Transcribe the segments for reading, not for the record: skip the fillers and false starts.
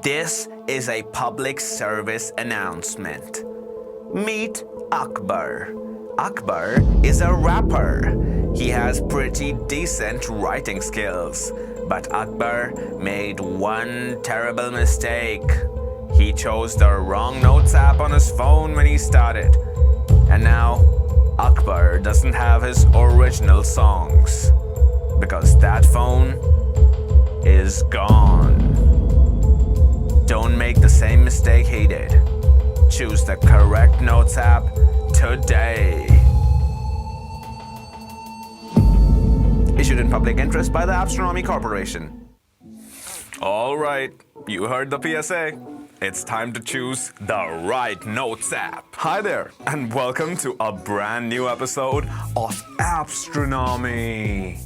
This is a public service announcement. Meet Akbar. Akbar is a rapper. He has pretty decent writing skills, but Akbar made one terrible mistake. He chose the wrong Notes app on his phone when he started. And now, Akbar doesn't have his original songs because that phone is gone. Don't make the same mistake he did. Choose the correct Notes app today. Issued in public interest by the Astronomy Corporation. All right, you heard the PSA. It's time to choose the right Notes app. Hi there, and welcome to a brand new episode of Astronomy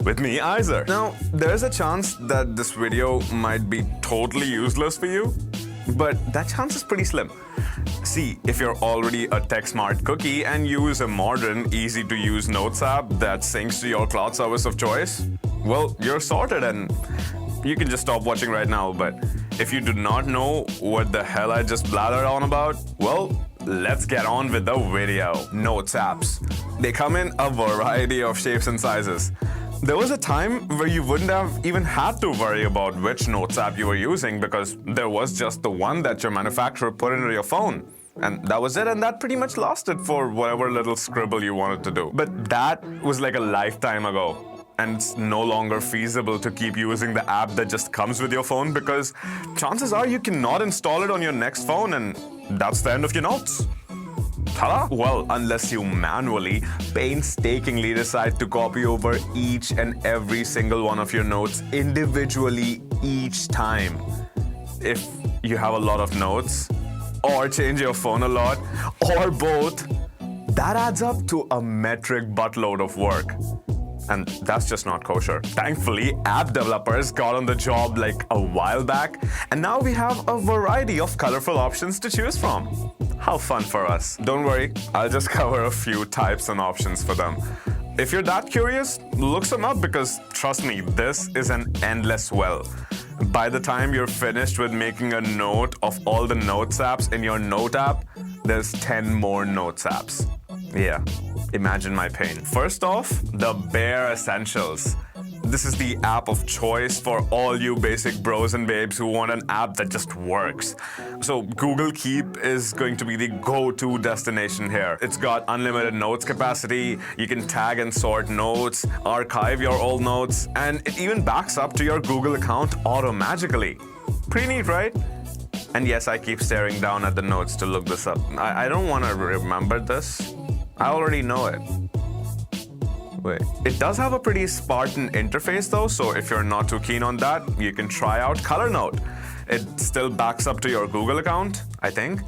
with me, Iser. Now, there's a chance that this video might be totally useless for you, but that chance is pretty slim. See, if you're already a tech-smart cookie and use a modern, easy-to-use Notes app that syncs to your cloud service of choice, well, you're sorted and you can just stop watching right now. But if you do not know what the hell I just blathered on about, well, let's get on with the video. Notes apps. They come in a variety of shapes and sizes. There was a time where you wouldn't have even had to worry about which Notes app you were using because there was just the one that your manufacturer put into your phone. And that was it, and that pretty much lasted for whatever little scribble you wanted to do. But that was like a lifetime ago. And it's no longer feasible to keep using the app that just comes with your phone because chances are you cannot install it on your next phone, and that's the end of your notes. Ta-da! Well, unless you manually, painstakingly decide to copy over each and every single one of your notes individually each time. If you have a lot of notes, or change your phone a lot, or both, that adds up to a metric buttload of work. And that's just not kosher. Thankfully, app developers got on the job like a while back, and now we have a variety of colorful options to choose from. How fun for us. Don't worry, I'll just cover a few types and options for them. If you're that curious, look some up because trust me, this is an endless well. By the time you're finished with making a note of all the Notes apps in your Note app, there's 10 more Notes apps. Yeah, imagine my pain. First off, the Bare Essentials. This is the app of choice for all you basic bros and babes who want an app that just works. So Google Keep is going to be the go-to destination here. It's got unlimited notes capacity, you can tag and sort notes, archive your old notes, and it even backs up to your Google account auto-magically. Pretty neat, right? And yes, I keep staring down at the notes to look this up. I don't want to remember this. I already know it. Wait. It does have a pretty Spartan interface though, so if you're not too keen on that, you can try out ColorNote. It still backs up to your Google account, I think,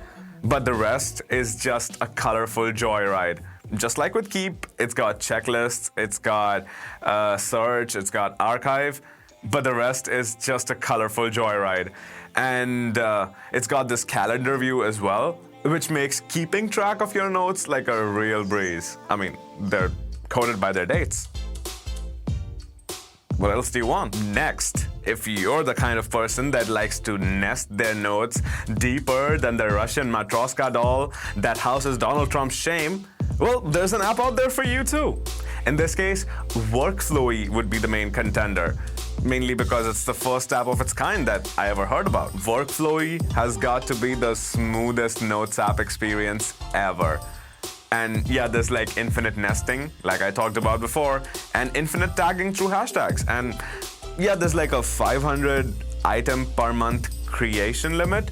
but the rest is just a colorful joyride. Just like with Keep, it's got checklists, it's got search, it's got archive, but the rest is just a colorful joyride. And it's got this calendar view as well, which makes keeping track of your notes like a real breeze. I mean, they're coded by their dates. What else do you want? Next, if you're the kind of person that likes to nest their notes deeper than the Russian Matroska doll that houses Donald Trump's shame, well, there's an app out there for you too. In this case, Workflowy would be the main contender, mainly because it's the first app of its kind that I ever heard about. Workflowy has got to be the smoothest Notes app experience ever. And yeah, there's like infinite nesting, like I talked about before, and infinite tagging through hashtags. And yeah, there's like a 500 item per month creation limit,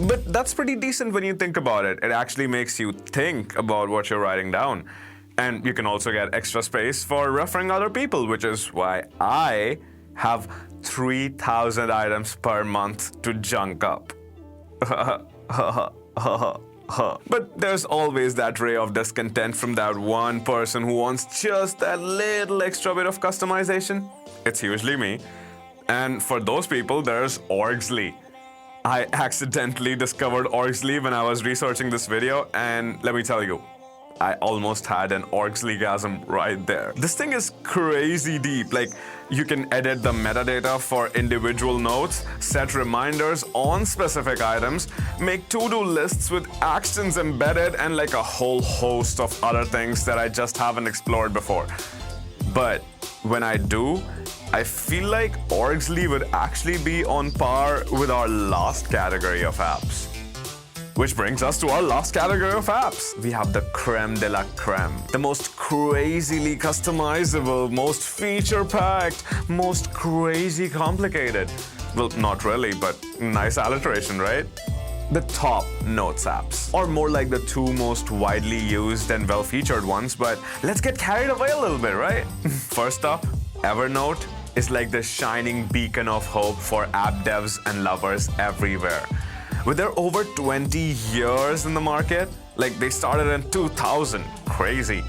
but that's pretty decent when you think about it. It actually makes you think about what you're writing down. And you can also get extra space for referring other people, which is why I have 3,000 items per month to junk up. But there's always that ray of discontent from that one person who wants just that little extra bit of customization. It's usually me. And for those people, there's Orgsly. I accidentally discovered Orgsly when I was researching this video, and let me tell you, I almost had an orgslygasm right there. This thing is crazy deep. Like, you can edit the metadata for individual notes, set reminders on specific items, make to-do lists with actions embedded, and like a whole host of other things that I just haven't explored before. But when I do, I feel like Orgsly would actually be on par with our last category of apps. Which brings us to our last category of apps. We have the creme de la creme. The most crazily customizable, most feature-packed, most crazy complicated. Well, not really, but nice alliteration, right? The top Notes apps, or more like the two most widely used and well-featured ones, but let's get carried away a little bit, right? First up, Evernote is like the shining beacon of hope for app devs and lovers everywhere. With their over 20 years in the market, like they started in 2000, crazy.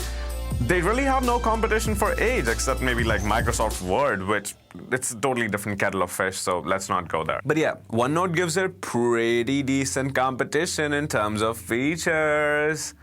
They really have no competition for age except maybe like Microsoft Word, which it's a totally different kettle of fish, so let's not go there. But yeah, OneNote gives it pretty decent competition in terms of features.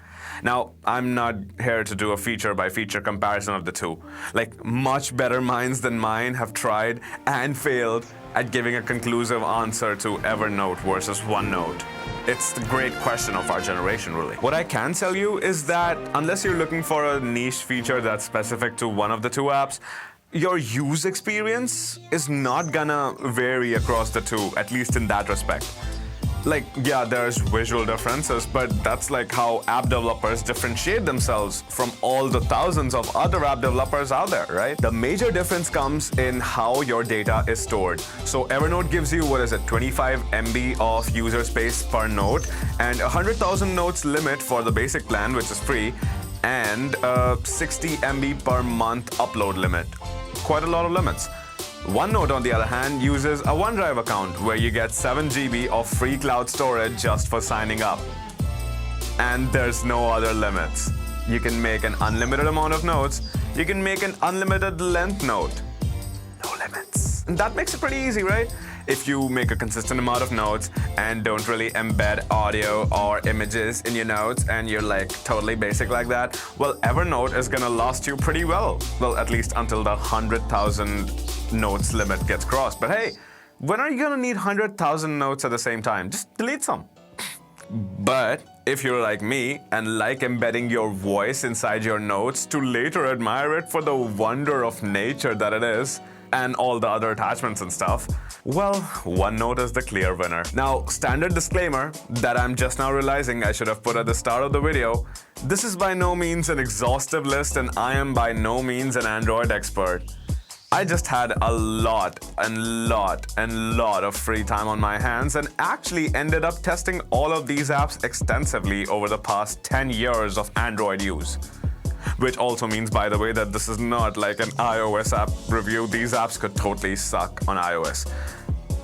Now, I'm not here to do a feature-by-feature comparison of the two. Like, much better minds than mine have tried and failed at giving a conclusive answer to Evernote versus OneNote. It's the great question of our generation, really. What I can tell you is that unless you're looking for a niche feature that's specific to one of the two apps, your use experience is not gonna vary across the two, at least in that respect. Like, yeah, there's visual differences, but that's like how app developers differentiate themselves from all the thousands of other app developers out there, right? The major difference comes in how your data is stored. So Evernote gives you, 25 MB of user space per note, and 100,000 notes limit for the basic plan, which is free, and a 60 MB per month upload limit. Quite a lot of limits. OneNote, on the other hand, uses a OneDrive account where you get 7 GB of free cloud storage just for signing up. And there's no other limits. You can make an unlimited amount of notes. You can make an unlimited length note. No limits. And that makes it pretty easy, right? If you make a consistent amount of notes and don't really embed audio or images in your notes and you're like totally basic like that, well, Evernote is gonna last you pretty well. Well, at least until the 100,000 notes limit gets crossed. But hey, when are you gonna need 100,000 notes at the same time? Just delete some. But if you're like me and like embedding your voice inside your notes to later admire it for the wonder of nature that it is, and all the other attachments and stuff, well, OneNote is the clear winner. Now, standard disclaimer that I'm just now realizing I should have put at the start of the video, this is by no means an exhaustive list and I am by no means an Android expert. I just had a lot of free time on my hands and actually ended up testing all of these apps extensively over the past 10 years of Android use. Which also means, by the way, that this is not like an iOS app review. These apps could totally suck on iOS.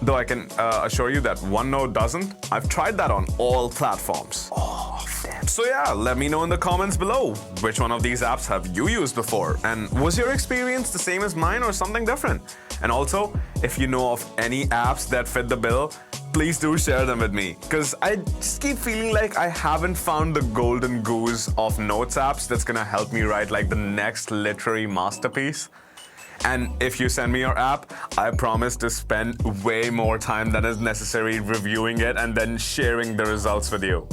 Though I can assure you that OneNote doesn't. I've tried that on all platforms. All of them. So yeah, let me know in the comments below, which one of these apps have you used before? And was your experience the same as mine or something different? And also, if you know of any apps that fit the bill, please do share them with me, because I just keep feeling like I haven't found the golden goose of Notes apps that's gonna help me write like the next literary masterpiece. And if you send me your app, I promise to spend way more time than is necessary reviewing it and then sharing the results with you.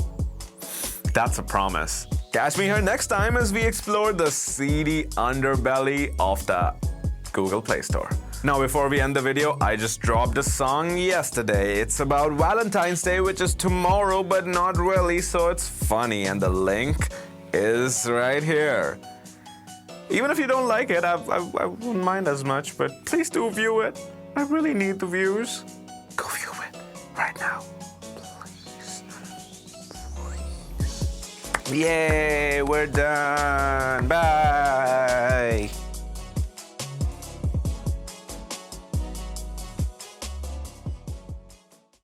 That's a promise. Catch me here next time as we explore the seedy underbelly of the Google Play Store. Now, before we end the video, I just dropped a song yesterday. It's about Valentine's Day, which is tomorrow, but not really, so it's funny, and the link is right here. Even if you don't like it, I wouldn't mind as much, but please do view it. I really need the views. Go view it right now, please. Yay, we're done. Bye.